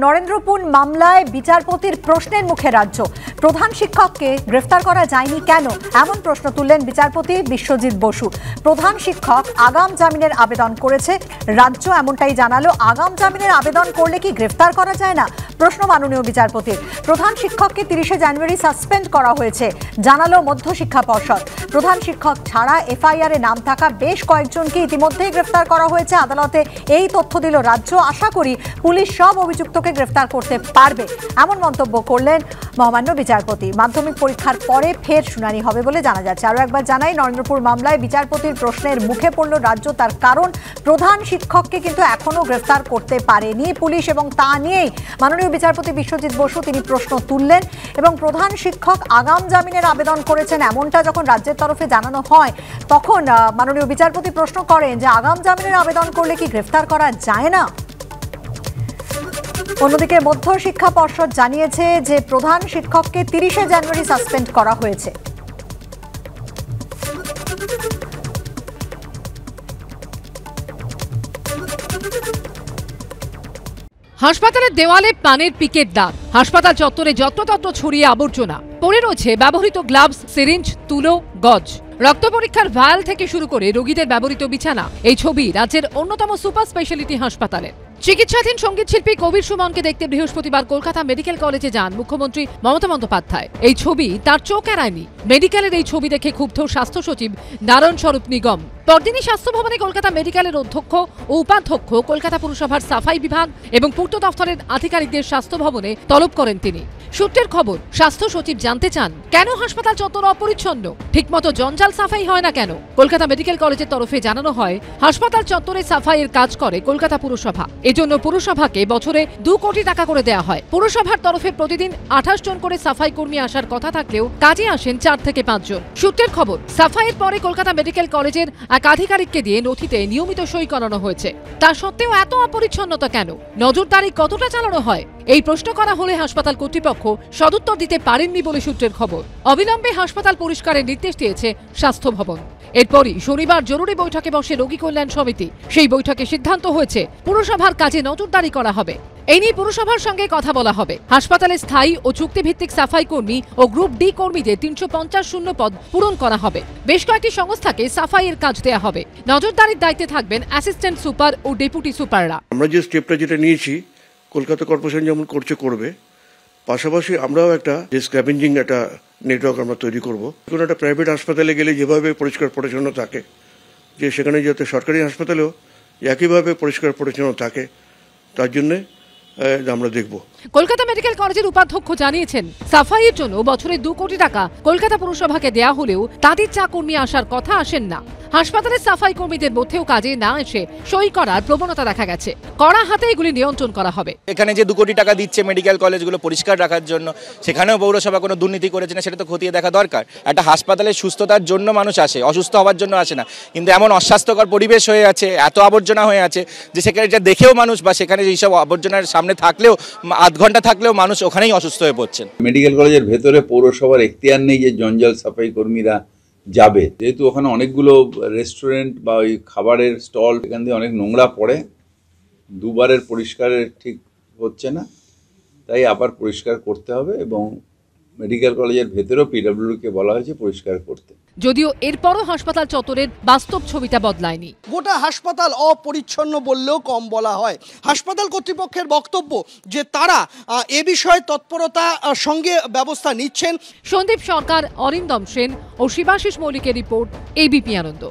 নরেন্দ্রপুর মামলায় বিচারপতির প্রশ্নের মুখে রাজ্য। প্রধান শিক্ষককে গ্রেফতার করা যায়নি কেন, এমন প্রশ্ন তুললেন বিচারপতি বিশ্বজিৎ বসু। প্রধান শিক্ষক আগাম জামিনের আবেদন করেছে, রাজ্য এমনটাই জানালো। আগাম জামিনের আবেদন করলে কি গ্রেফতার করা যায় না, প্রশ্ন মাননীয় বিচারপতির। প্রধান শিক্ষককে 30শে জানুয়ারি সাসপেন্ড করা হয়েছে, জানালো মধ্যশিক্ষা পর্ষদ। প্রধান শিক্ষক ছাড়া এফআইআর এ নাম থাকা বেশ কয়েকজনকে ইতিমধ্যেই গ্রেফতার করা হয়েছে। আদালতে এই তথ্য দিল রাজ্য। আশা করি পুলিশ সব অভিযুক্তকে গ্রেফতার করতে পারবে, এমন মন্তব্য করলেন মহামান্য বিচারপতি। মাধ্যমিক পরীক্ষার পরে ফের শুনানি হবে বলে জানা যাচ্ছে। আরও একবার জানাই, নরেন্দ্রপুর মামলায় বিচারপতির প্রশ্নের মুখে পড়ল রাজ্য। তার কারণ, প্রধান শিক্ষককে কিন্তু এখনো গ্রেফতার করতে পারেনি পুলিশ, এবং তা নিয়েই মাননীয় বিচারপতি বিশ্বজিৎ বসু তিনি প্রশ্ন তুললেন। এবং প্রধান শিক্ষক আগাম জামিনের আবেদন করেছেন, এমনটা যখন রাজ্যের তরফে জানানো হয়, তখন মাননীয় বিচারপতি প্রশ্ন করেন যে আগাম জামিনের আবেদন করলে কি গ্রেফতার করা যায় না। অন্যদিকে মধ্যশিক্ষা পর্ষদ জানিয়েছে যে প্রধান শিক্ষককে 30শে জানুয়ারি সাসপেন্ড করা হয়েছে। হাসপাতালের দেওয়ালে পানের পিকের দাগ, হাসপাতাল চত্বরে যত্রতত্র ছড়িয়ে আবর্জনা, পড়ে রয়েছে ব্যবহৃত গ্লাভস, সিরিঞ্জ, তুলো, গজ, রক্ত পরীক্ষার ভায়াল থেকে শুরু করে রোগীদের ব্যবহৃত বিছানা। এই ছবি রাজ্যের অন্যতম সুপার স্পেশালিটি হাসপাতালের। চিকিৎসাধীন সঙ্গীত শিল্পী কবির সুমনকে দেখতে বৃহস্পতিবার কলকাতা মেডিকেল কলেজে যান মুখ্যমন্ত্রী মমতা বন্দ্যোপাধ্যায়। এই ছবি তার চোখ এড়ায়নি। মেডিকেলের এই ছবি দেখে ক্ষুব্ধ স্বাস্থ্য সচিব নারায়ণ স্বরূপ নিগম। পরদিনই স্বাস্থ্য ভবনে কলকাতা মেডিকেলের অধ্যক্ষ ও উপাধ্যক্ষ, কলকাতা পুরসভার সাফাই বিভাগ এবং পূর্ত দফতরের আধিকারিকদের স্বাস্থ্য ভবনে তলব করেন তিনি। সূত্রের খবর, স্বাস্থ্য সচিব জানতে চান কেন হাসপাতাল চত্বর অপরিচ্ছন্ন, ঠিকমতো জঞ্জাল সাফাই হয় না কেন। কলকাতা মেডিকেল কলেজের তরফে জানানো হয়, হাসপাতাল চত্বরে সাফাইয়ের কাজ করে কলকাতা পুরসভা। এজন্য পুরসভাকে বছরে 2 কোটি টাকা করে দেওয়া হয়। পুরসভার তরফে প্রতিদিন 28 জন করে সাফাই কর্মী আসার কথা থাকলেও কাজে আসেন 4 থেকে 5 জন। সূত্রের খবর, সাফাইয়ের পরে কলকাতা মেডিকেল কলেজের এক আধিকারিককে দিয়ে নথিতে নিয়মিত সই করানো হয়েছে। তা সত্ত্বেও এত অপরিচ্ছন্নতা কেন, নজরদারি কতটা চালানো হয়, এই প্রশ্ন করা হলে হাসপাতাল কর্তৃপক্ষ সদুত্তর দিতে পারেননি বলে সূত্রের খবর। অবিলম্বে হাসপাতাল পরিষ্কারের নির্দেশ দিয়েছে স্বাস্থ্য ভবন। এরপরই শনিবার জরুরি বৈঠকে বসে রোগী কল্যাণ সমিতি। সেই বৈঠকে সিদ্ধান্ত হয়েছে পুরসভার কাজে নজরদারি করা হবে। এই নিয়ে পুরসভার সঙ্গে কথা বলা হবে। হাসপাতালে স্থায়ী ও চুক্তিভিত্তিক সাফাই কর্মী ও গ্রুপ ডি কর্মীদের 350 শূন্য পদ পূরণ করা হবে। বেশ কয়েকটি সংস্থাকে সাফাইয়ের কাজ দেওয়া হবে। নজরদারির দায়িত্বে থাকবেন অ্যাসিস্ট্যান্ট সুপার ও ডেপুটি সুপাররা। আমরা যে স্টেপটা যেটা নিয়েছি, কলকাতা কর্পোরেশন যেমন করবে, পাশাপাশি আমরাও একটা যে স্ক্যাভেঞ্জিং একটা নেটওয়ার্ক আমরা তৈরি করব। কোনো একটা প্রাইভেট হাসপাতালে গেলে যেভাবে পরিষ্কার পরিচ্ছন্ন থাকে, যে সেখানে যাতে সরকারি হাসপাতালেও একইভাবে পরিষ্কার পরিচ্ছন্ন থাকে, তার জন্য আমরা দেখব। কলকাতা মেডিকেল কলেজের উপাধ্যক্ষ জানিয়েছেন, সাফাইয়ের জন্য বছরে 2 কোটি টাকা কলকাতা পুরসভাকে দেয়া হলেও তাদের চা কর্মী আসার কথা আসেন না। হাসপাতালের সাফাই কর্মীদের মধ্যেও কাজে না এসে সই করার প্রবণতা দেখা গেছে। কড়া হাতে এগুলি নিয়ন্ত্রণ করা হবে। এখানে যে 2 কোটি টাকা দিচ্ছে মেডিকেল কলেজগুলো পরিষ্কার রাখার জন্য, সেখানেও পৌরসভা কোনো দুর্নীতি করেছে না সেটা তো খতিয়ে দেখা দরকার। একটা হাসপাতালের সুস্থতার জন্য মানুষ আসে, অসুস্থ হওয়ার জন্য আসে না। কিন্তু এমন অস্বাস্থ্যকর পরিবেশ হয়ে আছে, এত আবর্জনা হয়ে আছে, যে সেখানে যা দেখেও মানুষ বা সেখানে এইসব আবর্জনার সামনে থাকলেও 8 ঘন্টা থাকলেও মানুষ ওখানেই অসুস্থ হয়ে পড়ছেন। মেডিকেল কলেজের ভেতরে পৌরসভার এখতিয়ার নেই যে জঞ্জাল সাফাই কর্মীরা যাবে, যেহেতু ওখানে অনেকগুলো রেস্টুরেন্ট বা ওই খাবারের স্টল, এখান দিয়ে অনেক নোংরা পড়ে, 2 বারের পরিষ্কারের ঠিক হচ্ছে না, তাই আবার পরিষ্কার করতে হবে। এবং মেডিকেল কলেজের ভেতরেও পিডব্লিউকে বলা হয়েছে পরিষ্কার করতে। যদিও এরপরও হাসপাতাল চত্বরের বাস্তব ছবিটা বদলায়নি। গোটা হাসপাতাল অপরিচ্ছন্ন বললেও কম বলা হয়। হাসপাতাল কর্তৃপক্ষের বক্তব্য যে তারা এ বিষয়ে তৎপরতার সঙ্গে ব্যবস্থা নিচ্ছেন। সন্দীপ সরকার, অরিন্দম সেন ও শিবাশিস মৌলিকের রিপোর্ট, এবিপি আনন্দ।